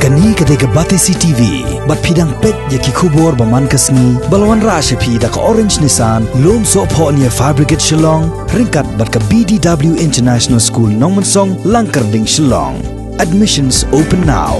Kani ketika Batesi TV, bat pidang pet yaki kubur baman kasni, balawan rasha pi da ka Orange Nissan, lom so po niya Fabricate Shillong, ringkat bat ka BDW International School Nongmansong, Langkarding Shillong. Admissions open now.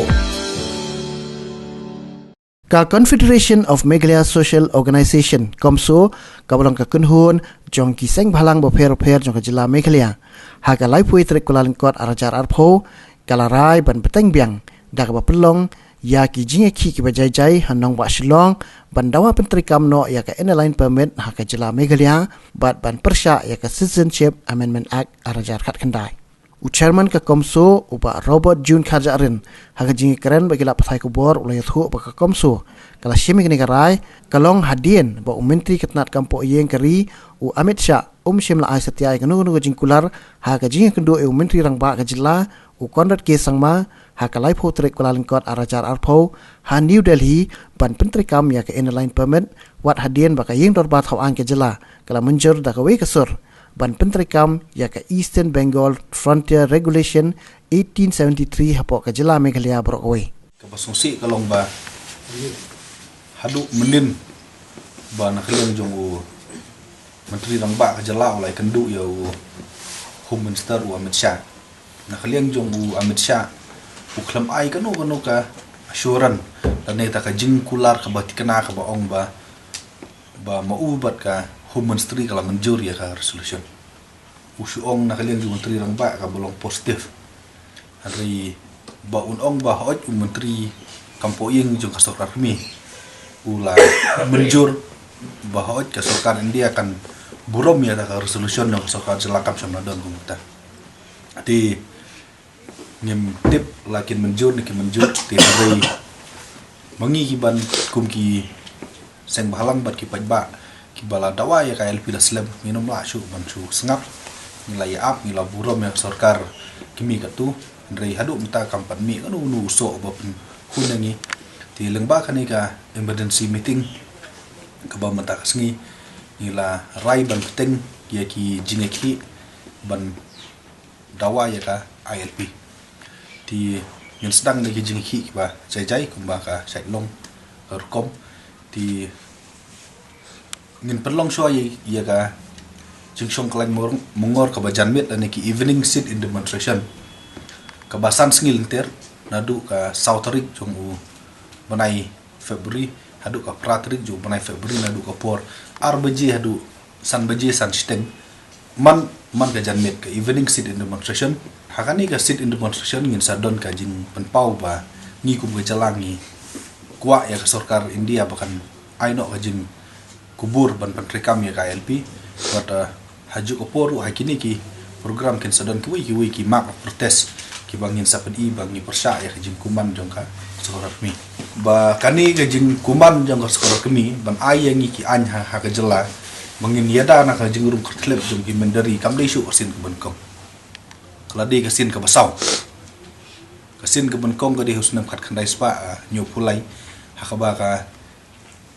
Ka Confederation of Meghalaya Social Organisation Komso kawalang ka kunhun jong kiseng bhalang bo pher jong ka jila Meghalaya ha ka lai pui trek kulalingkot arajar arpho kalarai ban beteng biang dak ba pelong ya ki jinge ki ki bajai jai hanong ba Shillong ban dawa pentrikam no ya ka airline permit ha ka jila Meghalaya bat ban persya ya ka Citizenship Amendment Act arajar khat khandai u chairman ka Komso uba Robert June Khajarin haga jingi keren bagi la pathai kubor ulai thu ba ka Komso kala shimi kini karai kalong hadien ba menteri ketnat kampo yeng kari u Amit Shah shim la ai setia kanu kanu jingkular haga jingi kendo menteri rang ba ka jilla u Konrad K Sangma haga lai pho trek kulalingkot arajar arpho ha New Delhi ban pentri kam ya ka airline permit wat hadien ba ka yeng dor ba thau an ka jilla kala menjur da ka we kasur ban pentrikam ya ka Eastern Bengal Frontier Regulation 1873 hapo ka jila Meghalaya Brokaway. Kapasungsi kalong ba hadu menin ba nakaliang jong u menteri rang ba ka jala ulai kendu ya u Home Minister u Amit Shah. Nakaliang jong u Amit Shah u klam ai kanu ka assuran dan neta ka jingkular ka batikana ka ba ong ba maubat ka Home Ministry kala menjur ya ka resolution. Usuong nakaliang jung menteri rang ba ka bolong positif. Hari ba unong ba hoj menteri kampo ing jung ka sarkar kami. Ula menjur ba hoj ka sarkar India kan burom ya ka resolution no sarkar jelakam samnadon kumta. Ati ngem tip lakin menjur ni ki menjur ti hari mangi kiban kumki seng bahalang bat ki pajba kibala dawa ya kaya LP Islam minum lah syuk bancu sengap nilai up nilai burom yang sarkar kimi katu ndrei hadu mta kampan mi kanu nu so bapun hunangi ti lengba kani ka emergency meeting ka ba mata kasngi nila rai ban peteng ya ki jineki ban dawa ya ka ILP ti yang sedang lagi jineki ba jai kumba ka saitlong rekom ti ngin perlong show ya ka jingshong klang mongor ka bajan mit ani ki evening sit in demonstration ka basan sngil ter nadu ka Southrik jong u banai February hadu ka Pratrik jong banai February nadu ka por RBG hadu san baje san steng man ka janmit ka evening sit in demonstration hakani ka sit in demonstration ngin sadon ka jing penpau ba ngi kum ka jalangi kwa ya ka sarkar India bahkan aino ka jing kubur ban pentrikam ya KLP pada haju koporu hakini ki program ken sadon ki mak protes ki bangin sapedi bangi persya ya kejin kuman jong ka sekolah kami ba kani kejin kuman jong ka sekolah kami ban ayangi ki anya ha ka jela bangin yada na ka jingrum kertlep jong ki mendari kamdei syu asin ke benkong keladi kasin ke basau kasin ke benkong ka di husnam khat khandai spa nyopulai ha ka ba ka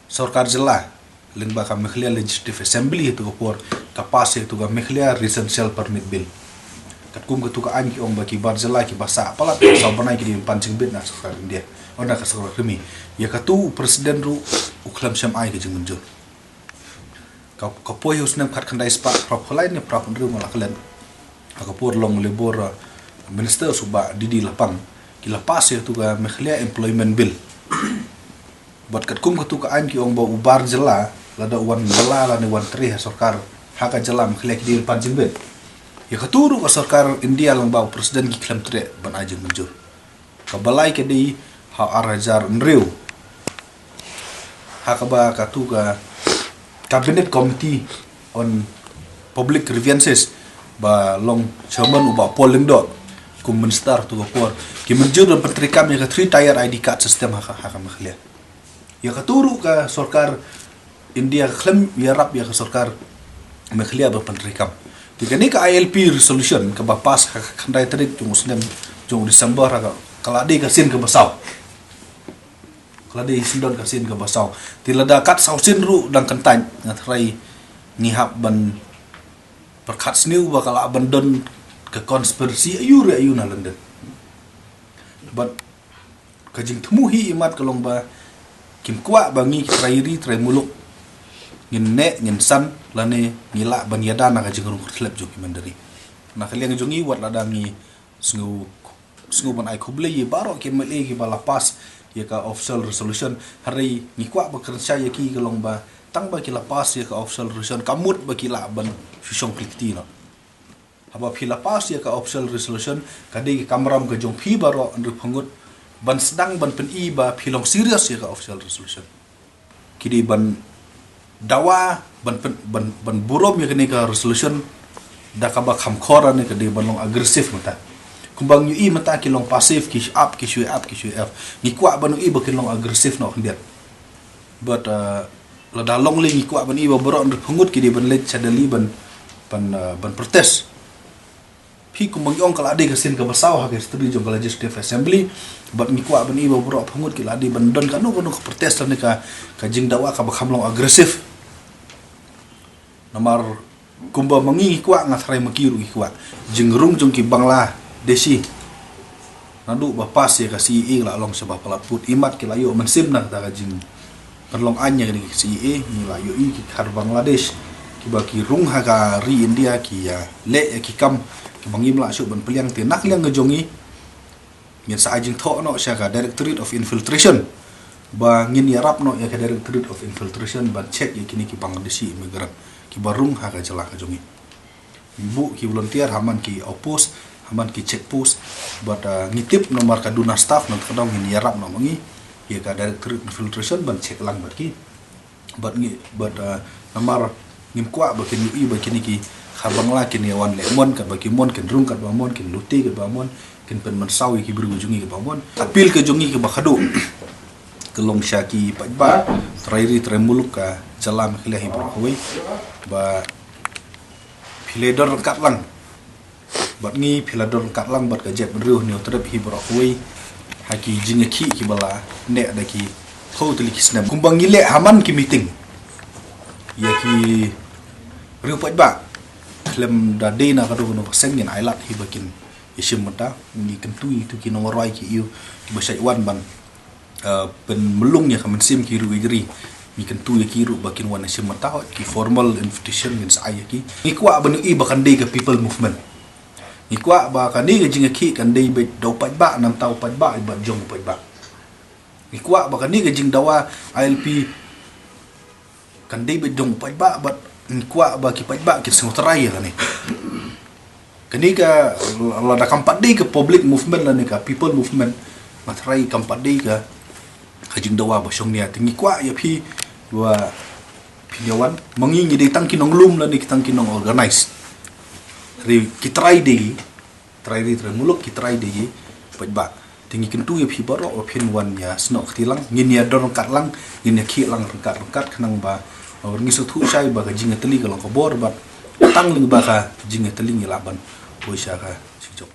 sarkar jela lengba ka Meghalaya Legislative Assembly itu kopor kapas itu ka Meghalaya Residential Permit Bill katkum ketu ka anki ong baki barzela ki basa apalat sa banai ki di pancing bit na sarkar India ona ka sarkar kami ya katu presiden ru uklam syam ai ke jingmenjur ka kopoi usnam khat khandai spa propholai ne prap ru malaklen akapur long labor minister suba Didi Lapang ki lapas itu ka Meghalaya Employment Bill buat katkum ketu ka anki ong ba ubar jela lada wan bala la ne wan tri sarkar haka jalam khlek di pancing bet ya katuru ka sarkar India lang ba presiden ki klam tre ban ajeng menjur ka balai ke di ha arajar nreu haka ba katu ka cabinet committee on public grievances ba long chairman uba polling dot kum minister tu por ki menjur dan petrikam ya ka 3 tier ID card system haka Meghalaya ya katuru ka sarkar India klaim ya rap ya ka sarkar Meghalaya berpentrikam tikani ka ILP resolution ka bapas khandai tarik jung usnem jung December ka kaladi ka sin ka basau kaladi sindon ka sin ka basau tilada kat sausin ru dang kentang ngatrai ngihap ban perkat sniu bakal abandon ke konspirasi ayu na London but kajing temuhi imat kalong ba kim kwa bangi trairi trai muluk ngin ne ngin san lane ngila ban yadana kajing rung klep jo kimandari na kaliang jongi wat ladangi sngu ban ai kuble ye baro ke mele ki bala pas ye ka official resolution hari ni kwa ba kerja ye ki kalong ba tang ba ki la pas ye ka official resolution kamut ba ki la ban fishong klikti no haba phi la pas ye ka official resolution kadi kamram ka jong phi baro andru phangut ban sedang ban pen i ba philong serious ye ka official resolution kidi ban dawa ban burom ye kini ka resolution da ka ba kham khora ne kadi ban long agresif mata kumbang yu i mata kilong pasif ki up ki shui ni kwa ban i ba kilong agresif no khndiat but la da long le ni kwa ban i ba boro ndu phungut kidi ban le chadali ban protest phi kumbang yong kala ade ka sin ka basaw ha ka studi jong ka legislative assembly but ni kwa ban i ba boro phungut ki la ade ban don ka no ka protest ne ka jing dawa ka ba khamlong agresif namar kumba mangi kwa ngathrai makiru kwa jingrung jong ki bangla desi nadu ba pas ye ka CE la long sebab pelaput imat ki layo mensim nak ta jing perlong anya ni CE ni layo i ki khar Bangladesh ki ba ki rung ha ka ri India ki ya le ki kam ki mangim la su ban peliang te nak liang ngejongi ngin sa ajing tho no sya ka Directorate of Infiltration ba ngin yarap no ya ka Directorate of Infiltration ba check ye kini ki Bangladeshi imigran ki barung ha ka jala ka jongi bu ki volunteer haman ki oppose haman ki check post but ngitip nomor kaduna staff non kadang ngin yarap no mangi ya ka Directorate Infiltration ban check lang bat ki but nomor ngim kwa ba kin yu ba kini ki khabang la kin yawan lemon ka ba ki mon kin rung ka ba mon kin luti ka ba mon kin pen man sawi ki bru jungi ka ba mon apil ke jungi ka ba khadu kelong syaki ba trairi tremuluk ka jalam khilahi berhoi ba philedor kat lang bat ngi philedor kat lang bat ka jet bru ni utrep hi berhoi haki jingaki ki bala ne da ki totally kisnam kumbang ile haman ki meeting ya ki rupat ba klem da dena ka do no sengin ailat hi bakin isim mata ni kentui tu ki nomor roi ki yu ki basai wan ban pen melung ya kamen sim ki ru igri ni kentui ki ru bakin wan isim mata ki formal invitation min sa ki ni kwa ban i bakan de ka people movement ni kwa ba kan ni jing ki kan de be do pat ba nam tau pat ba ba jong pat ba ni kwa ba kan ni jing dawa ILP kan de be jong pat ba but ni kwa ba ki pat ba ki sengotarai la ni kani ka la da kampat de ka public movement la ni ka people movement matrai kampat de ka kajing dawa ba syong nia tingi kwa ya phi wa pinyawan mangi ni de tang kinong lum la ni tang kinong organize ri kitrai de trai muluk kitrai de pat ba tingi kentu ya phi baro o phin wan ya snok tilang ngin ya dor kat lang ngin ya khi lang kat kanang ba orang ngisu thu sai ba ka jinga teli ka lang ko bor ba tang ling ba ka jinga teli ngilaban poisa ka sijok